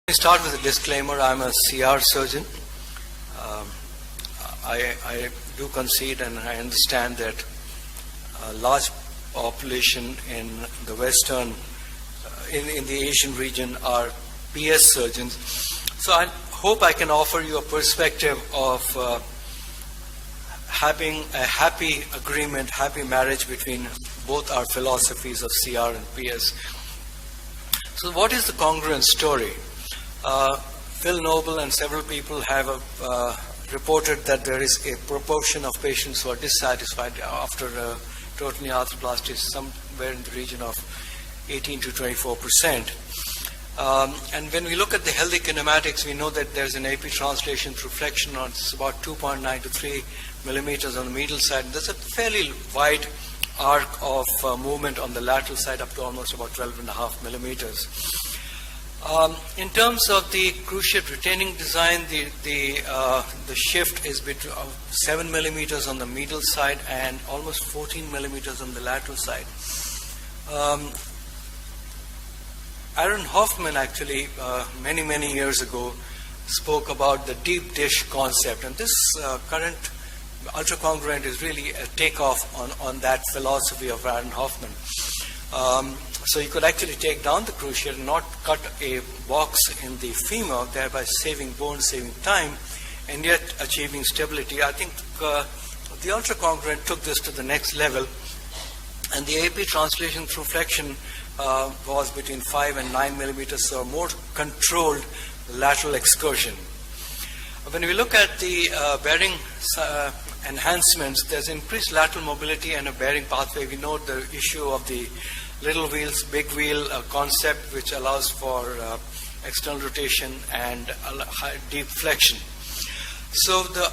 Let me start with a disclaimer. I'm a CR surgeon. I do concede and I understand that a large population in the Western, in the Asian region are PS surgeons. So I hope I can offer you a perspective of having a happy agreement, happy marriage between both our philosophies of CR and PS. So what is the congruent story? Phil Noble and several people have reported that there is a proportion of patients who are dissatisfied after total knee arthroplasty, somewhere in the region of 18 to 24%. And when we look at the healthy kinematics, we know that there's an AP translation through flexion on it's about 2.9 to 3 millimeters on the medial side. And there's a fairly wide arc of movement on the lateral side up to almost about 12.5 millimeters. In terms of the cruciate retaining design, the shift is between 7 millimeters on the medial side and almost 14 millimeters on the lateral side. Aaron Hoffman actually many years ago spoke about the deep dish concept, and this current ultracongruent is really a takeoff on that philosophy of Aaron Hoffman. So you could actually take down the cruciate and not cut a box in the femur, thereby saving bone, saving time, and yet achieving stability. I think the ultracongruent took this to the next level, and the AP translation through flexion was between 5 and 9 millimeters, so more controlled lateral excursion. When we look at the bearing enhancements, there's increased lateral mobility and a bearing pathway. We know the issue of the little wheels, big wheel concept, which allows for external rotation and deep flexion. So the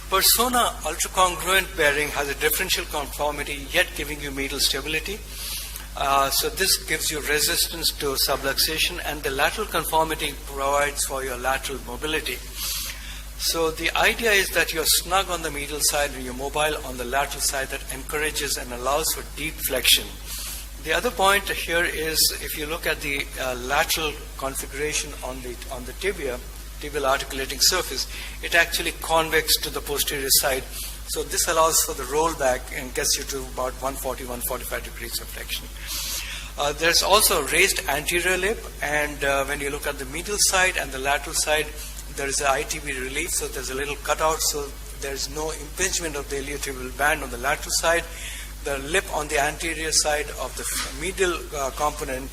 Persona ultracongruent bearing has a differential conformity, yet giving you medial stability. So this gives you resistance to subluxation, and the lateral conformity provides for your lateral mobility. So the idea is that you're snug on the medial side and you're mobile on the lateral side. That encourages and allows for deep flexion. The other point here is, if you look at the lateral configuration on the tibial articulating surface, it actually convex to the posterior side. So this allows for the rollback and gets you to about 140, 145 degrees of flexion. There's also raised anterior lip, and when you look at the medial side and the lateral side, there is an ITB relief, so there's a little cutout, so there's no impingement of the iliotibial band on the lateral side. The lip on the anterior side of the medial component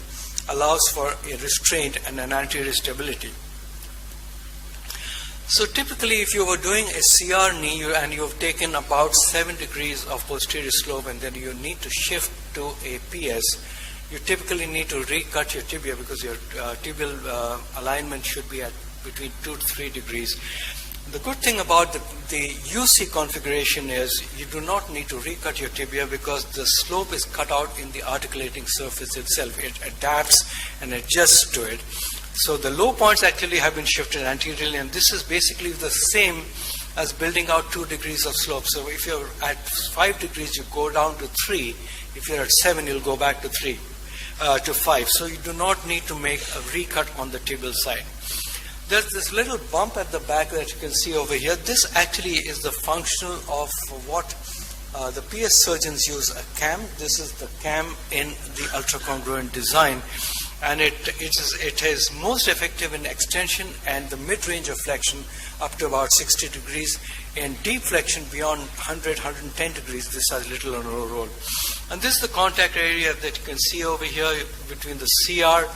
allows for a restraint and an anterior stability. So typically, if you were doing a CR knee and you have taken about 7 degrees of posterior slope and then you need to shift to a PS, you typically need to recut your tibia because your tibial alignment should be at between 2 to 3 degrees. The good thing about the UC configuration is you do not need to recut your tibia because the slope is cut out in the articulating surface itself. It adapts and adjusts to it. So the low points actually have been shifted anteriorly, and this is basically the same as building out 2 degrees of slope. So if you're at 5 degrees, you go down to 3. If you're at 7, you'll go back to 5. So you do not need to make a recut on the tibial side. There's this little bump at the back that you can see over here. This actually is the functional of what the PS surgeons use, a cam. This is the cam in the ultracongruent design, and it is most effective in extension and the mid-range of flexion up to about 60 degrees. In deep flexion beyond 100, 110 degrees, this has little or no roll. And this is the contact area that you can see over here between the CR.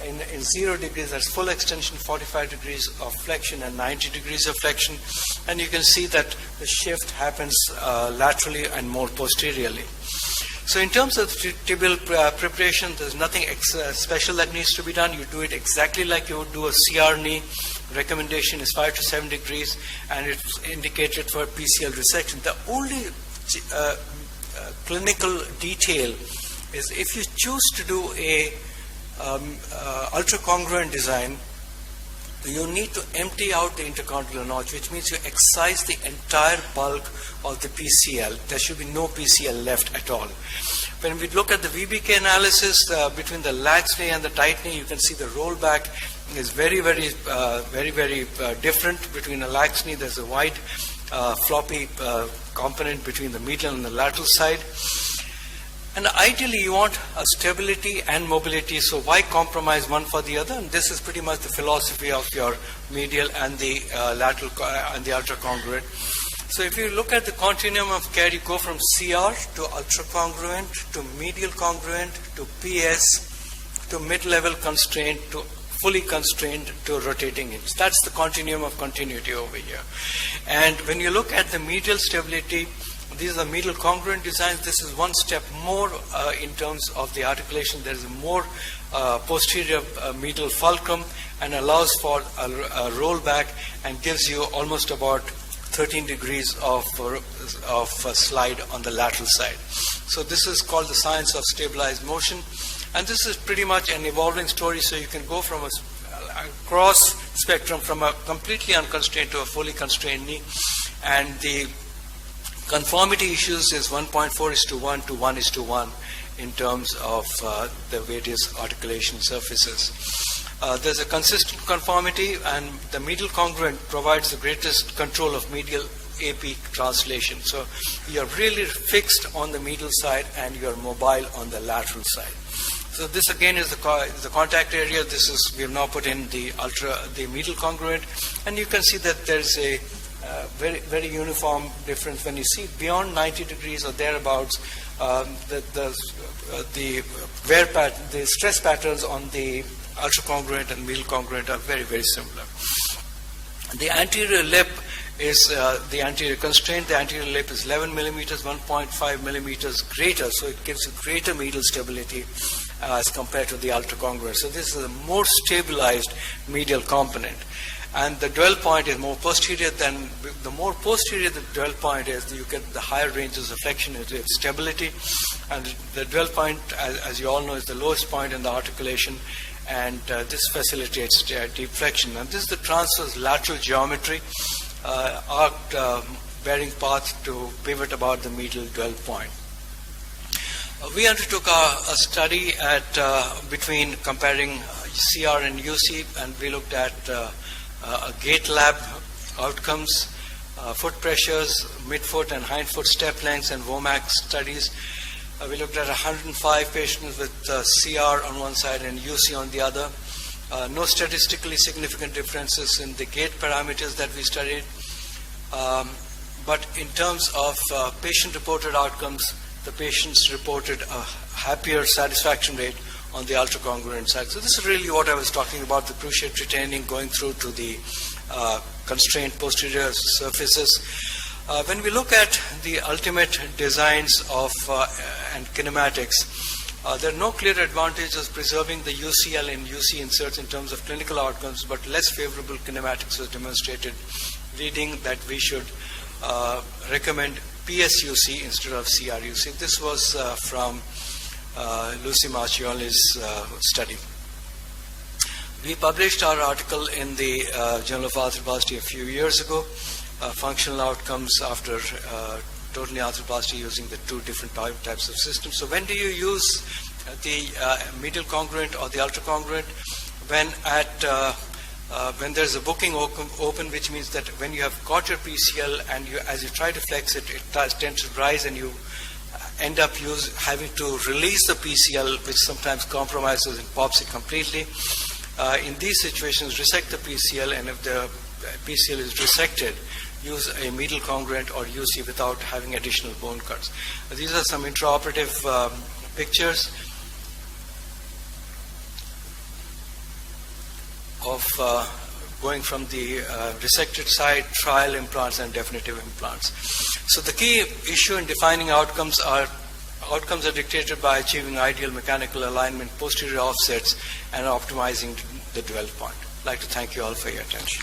In 0 degrees, that's full extension, 45 degrees of flexion and 90 degrees of flexion. And you can see that the shift happens laterally and more posteriorly. So in terms of tibial preparation, there's nothing special that needs to be done. You do it exactly like you would do a CR knee. Recommendation is 5 to 7 degrees, and it's indicated for PCL resection. The only clinical detail is if you choose to do a ultracongruent design, you need to empty out the intercondylar notch, which means you excise the entire bulk of the PCL. There should be no PCL left at all. When we look at the VBK analysis between the lax knee and the tight knee, you can see the rollback is very different between a lax knee. There's a wide floppy component between the medial and the lateral side. And ideally, you want a stability and mobility, so why compromise one for the other? And this is pretty much the philosophy of your medial and the lateral and the ultracongruent. So if you look at the continuum of care, you go from CR to ultracongruent to medial congruent to PS to mid-level constraint to fully constrained to rotating hinge. That's the continuum of continuity over here. And when you look at the medial stability, these are medial congruent designs. This is one step more in terms of the articulation. There is a more posterior medial fulcrum and allows for a rollback and gives you almost about 13 degrees of slide on the lateral side. So this is called the science of stabilized motion. And this is pretty much an evolving story, so you can go from a cross spectrum from a completely unconstrained to a fully constrained knee. And the conformity issues is 1.4:1 to 1:1 in terms of the various articulation surfaces. There's a consistent conformity, and the medial congruent provides the greatest control of medial AP translation. So you're really fixed on the medial side and you're mobile on the lateral side. So this again is the contact area. This is, we have now put in the medial congruent, and you can see that there's a very uniform difference when you see beyond 90 degrees or thereabouts. The stress patterns on the ultracongruent and medial congruent are very similar. The anterior lip is the anterior constraint. The anterior lip is 11 millimeters, 1.5 millimeters greater, so it gives you greater medial stability as compared to the ultracongruent. So this is a more stabilized medial component. And the dwell point is more posterior. Than the more posterior the dwell point is, you get the higher ranges of flexion and stability. And the dwell point, as you all know, is the lowest point in the articulation, and this facilitates deep flexion. And this is the transverse lateral geometry, arced bearing path to pivot about the medial dwell point. We undertook a study between comparing CR and UC, and we looked at gait lab outcomes, foot pressures, midfoot and hindfoot step lengths, and WOMAC studies. We looked at 105 patients with CR on one side and UC on the other. No statistically significant differences in the gait parameters that we studied. But in terms of patient-reported outcomes, the patients reported a happier satisfaction rate on the ultracongruent side. So this is really what I was talking about, the cruciate retaining going through to the constrained posterior surfaces. When we look at the ultimate designs of and kinematics, there are no clear advantages preserving the UCL and UC inserts in terms of clinical outcomes, but less favorable kinematics was demonstrated, leading that we should recommend PSUC instead of CRUC. This was from Lucy Marchioli's study. We published our article in the Journal of Arthroplasty a few years ago, functional outcomes after total knee arthroplasty using the two different types of systems. So when do you use the medial congruent or the ultracongruent? When there's a booking open, which means that when you have got your PCL and as you try to flex it, it tends to rise, and you end up having to release the PCL, which sometimes compromises and pops it completely. In these situations, resect the PCL, and if the PCL is resected, use a medial congruent or UC without having additional bone cuts. These are some intraoperative pictures of going from the resected side, trial implants and definitive implants. So the key issue in defining outcomes are dictated by achieving ideal mechanical alignment, posterior offsets, and optimizing the dwell point. I'd like to thank you all for your attention.